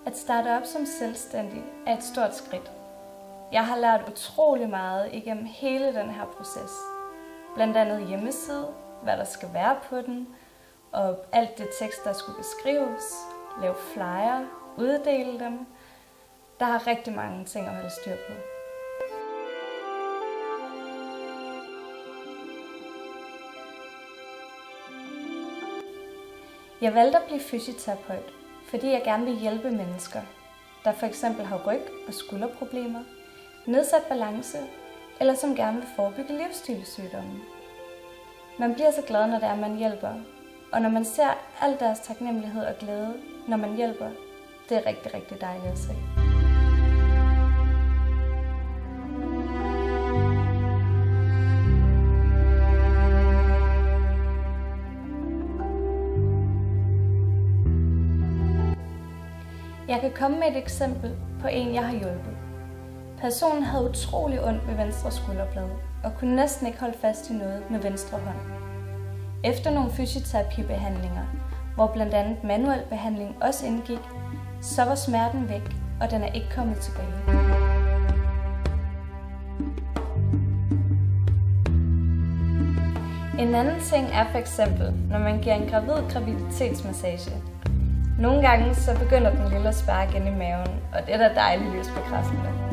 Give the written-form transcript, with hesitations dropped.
At starte op som selvstændig er et stort skridt. Jeg har lært utrolig meget igennem hele den her proces. Blandt andet hjemmeside, hvad der skal være på den, og alt det tekst, der skulle beskrives, lave flyer, uddele dem. Der er rigtig mange ting at holde styr på. Jeg valgte at blive fysioterapeut, fordi jeg gerne vil hjælpe mennesker, der for eksempel har ryg- og skulderproblemer, nedsat balance, eller som gerne vil forebygge livsstilssygdomme. Man bliver så glad, når det er, man hjælper, og når man ser al deres taknemmelighed og glæde, når man hjælper, det er rigtig, rigtig dejligt at se. Jeg kan komme med et eksempel på en, jeg har hjulpet. Personen havde utrolig ondt ved venstre skulderblad og kunne næsten ikke holde fast i noget med venstre hånd. Efter nogle fysioterapibehandlinger, hvor blandt andet manuel behandling også indgik, så var smerten væk, og den er ikke kommet tilbage. En anden ting er for eksempel, når man giver en gravid graviditetsmassage. Nogle gange så begynder den lille at spærre igen i maven, og det er da dejligt livsbekræftende.